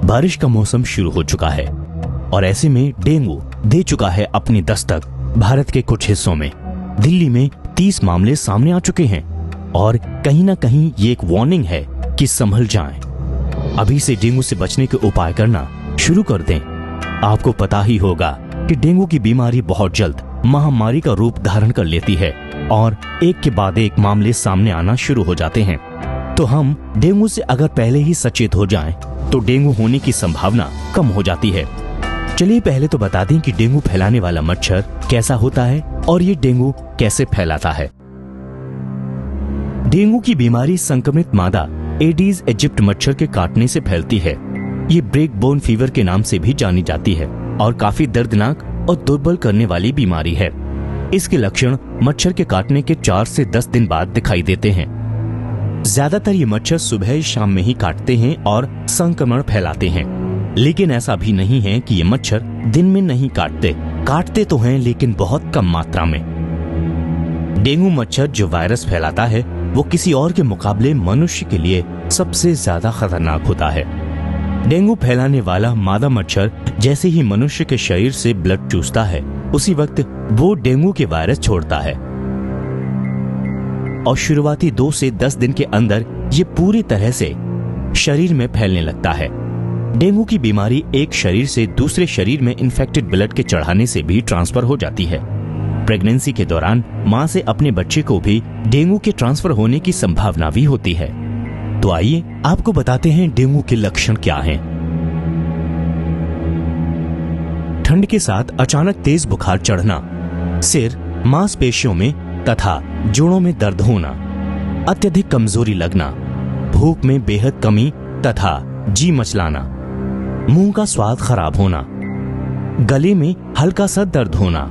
बारिश का मौसम शुरू हो चुका है और ऐसे में डेंगू दे चुका है अपनी दस्तक भारत के कुछ हिस्सों में। दिल्ली में 30 मामले सामने आ चुके हैं और कहीं ना कहीं ये एक वार्निंग है कि संभल जाएं। अभी से डेंगू से बचने के उपाय करना शुरू कर दें। आपको पता ही होगा कि डेंगू की बीमारी बहुत जल्द महामारी का रूप धारण कर लेती है और एक के बाद एक मामले सामने आना शुरू हो जाते हैं। तो हम डेंगू से अगर पहले ही सचेत हो जाएं, तो डेंगू होने की संभावना कम हो जाती है। चलिए पहले तो बता दें कि डेंगू फैलाने वाला मच्छर कैसा होता है और ये डेंगू कैसे फैलाता है। डेंगू की बीमारी संक्रमित मादा एडीज इजिप्ट मच्छर के काटने से फैलती है। ये ब्रेक बोन फीवर के नाम से भी जानी जाती है और काफी दर्दनाक और दुर्बल करने वाली बीमारी है। इसके लक्षण मच्छर के काटने के 4 से 10 दिन बाद दिखाई देते हैं। ज्यादातर ये मच्छर सुबह शाम में ही काटते हैं और संक्रमण फैलाते हैं, लेकिन ऐसा भी नहीं है कि ये मच्छर दिन में नहीं काटते तो हैं लेकिन बहुत कम मात्रा में। डेंगू मच्छर जो वायरस फैलाता है वो किसी और के मुकाबले मनुष्य के लिए सबसे ज्यादा खतरनाक होता है। डेंगू फैलाने वाला मादा मच्छर जैसे ही मनुष्य के शरीर से ब्लड चूसता है, उसी वक्त वो डेंगू के वायरस छोड़ता है और शुरुआती 2 से 10 दिन के अंदर ये पूरी तरह से शरीर में फैलने लगता है। डेंगू की बीमारी एक शरीर से दूसरे शरीर में इन्फेक्टेड ब्लड के चढ़ाने से भी ट्रांसफर हो जाती है। प्रेगनेंसी के दौरान मां से अपने बच्चे को भी डेंगू के ट्रांसफर होने की संभावना भी होती है। तो आइए आपको बताते हैं डेंगू के लक्षण क्या हैं। ठंड के साथ अचानक तेज बुखार चढ़ना, सिर, मांसपेशियों में तथा जोड़ों में दर्द होना, अत्यधिक कमजोरी लगना, भूख में बेहद कमी तथा जी मचलाना, मुंह का स्वाद खराब होना, गले में हल्का सा दर्द होना।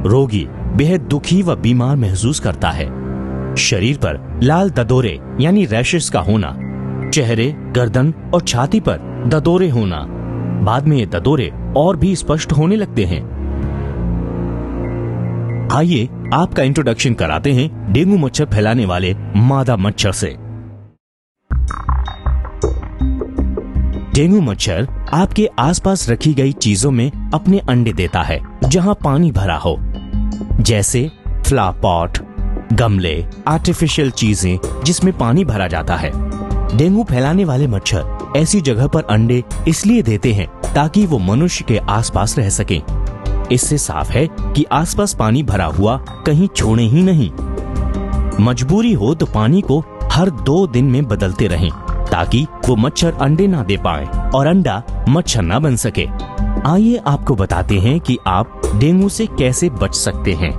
रोगी बेहद दुखी व बीमार महसूस करता है। शरीर पर लाल ददोरे यानी रैशेस का होना, चेहरे, गर्दन और छाती पर ददोरे होना। बाद में ये ददोरे और भी स्पष्ट होने लगते हैं। आइए आपका इंट्रोडक्शन कराते हैं डेंगू मच्छर फैलाने वाले मादा मच्छर से। डेंगू मच्छर आपके आसपास रखी गई चीजों में अपने अंडे देता है जहां पानी भरा हो, जैसे फ्लावर पॉट, गमले, आर्टिफिशियल चीजें जिसमें पानी भरा जाता है। डेंगू फैलाने वाले मच्छर ऐसी जगह पर अंडे इसलिए देते हैं ताकि वो मनुष्य के आसपास रह सकें। इससे साफ है कि आसपास पानी भरा हुआ कहीं छोड़े ही नहीं। मजबूरी हो तो पानी को हर 2 दिन में बदलते रहें ताकि वो मच्छर अंडे ना दे पाए और अंडा मच्छर ना बन सके। आइए आपको बताते हैं कि आप डेंगू से कैसे बच सकते हैं।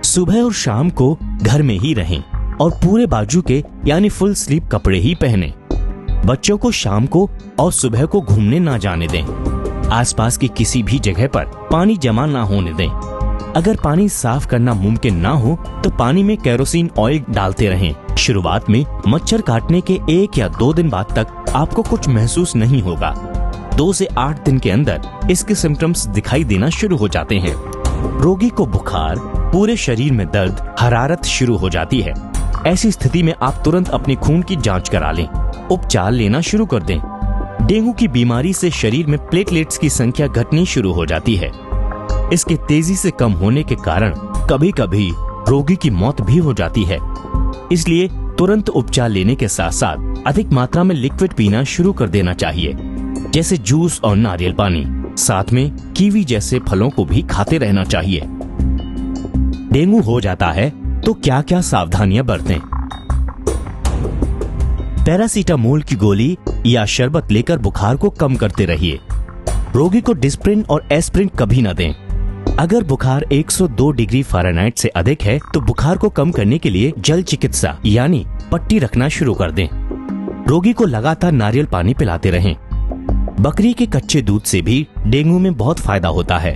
सुबह और शाम को घर में ही रहें और पूरे बाजू के यानी फुल स्लीव कपड़े ही पहने। बच्चों को शाम को और सुबह को घूमने ना जाने दें। आसपास की किसी भी जगह पर पानी जमा ना होने दें। अगर पानी साफ करना मुमकिन ना हो तो पानी में केरोसिन ऑयल डालते रहें। शुरुआत में मच्छर काटने के 1 या 2 दिन बाद तक आपको कुछ महसूस नहीं होगा। 2 से 8 दिन के अंदर इसके सिम्टम्स दिखाई देना शुरू हो जाते हैं। रोगी को बुखार, पूरे शरीर में दर्द, हरारत शुरू हो जाती है। ऐसी स्थिति में आप तुरंत अपने खून की जांच करा लें, उपचार लेना शुरू कर दें। डेंगू की बीमारी से शरीर में प्लेटलेट्स की संख्या घटनी शुरू हो जाती है। इसके तेजी से कम होने के कारण कभी कभी रोगी की मौत भी हो जाती है। इसलिए तुरंत उपचार लेने के साथ साथ अधिक मात्रा में लिक्विड पीना शुरू कर देना चाहिए, जैसे जूस और नारियल पानी। साथ में कीवी जैसे फलों को भी खाते रहना चाहिए। डेंगू हो जाता है तो क्या क्या सावधानियां बरतें। पैरासीटामोल की गोली या शरबत लेकर बुखार को कम करते रहिए। रोगी को डिस्प्रिन और एस्प्रिन कभी न दें। अगर बुखार 102 डिग्री फ़ारेनहाइट से अधिक है तो बुखार को कम करने के लिए जल चिकित्सा यानी पट्टी रखना शुरू कर दें। रोगी को लगातार नारियल पानी पिलाते रहें। बकरी के कच्चे दूध से भी डेंगू में बहुत फायदा होता है।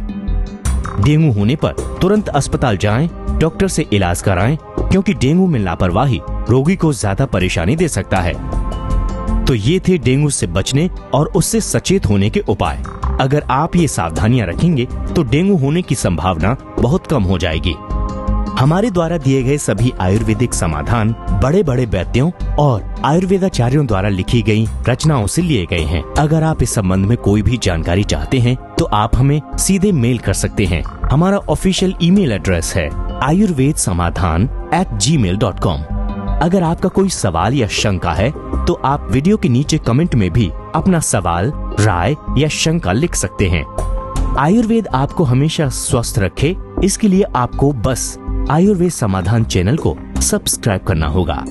डेंगू होने पर तुरंत अस्पताल जाएं, डॉक्टर से इलाज कराएं, क्योंकि डेंगू में लापरवाही रोगी को ज्यादा परेशानी दे सकता है। तो ये थे डेंगू से बचने और उससे सचेत होने के उपाय। अगर आप ये सावधानियां रखेंगे तो डेंगू होने की संभावना बहुत कम हो जाएगी। हमारे द्वारा दिए गए सभी आयुर्वेदिक समाधान बड़े बड़े वैद्यों और आयुर्वेदाचार्यों द्वारा लिखी गई रचनाओं से लिए गए हैं। अगर आप इस संबंध में कोई भी जानकारी चाहते हैं तो आप हमें सीधे मेल कर सकते हैं। हमारा ऑफिशियल ईमेल एड्रेस है ayurvedsamadhan@gmail.com। अगर आपका कोई सवाल या शंका है तो आप वीडियो के नीचे कमेंट में भी अपना सवाल, राय या शंका लिख सकते हैं। आयुर्वेद आपको हमेशा स्वस्थ रखे, इसके लिए आपको बस आयुर्वेद समाधान चैनल को सब्सक्राइब करना होगा।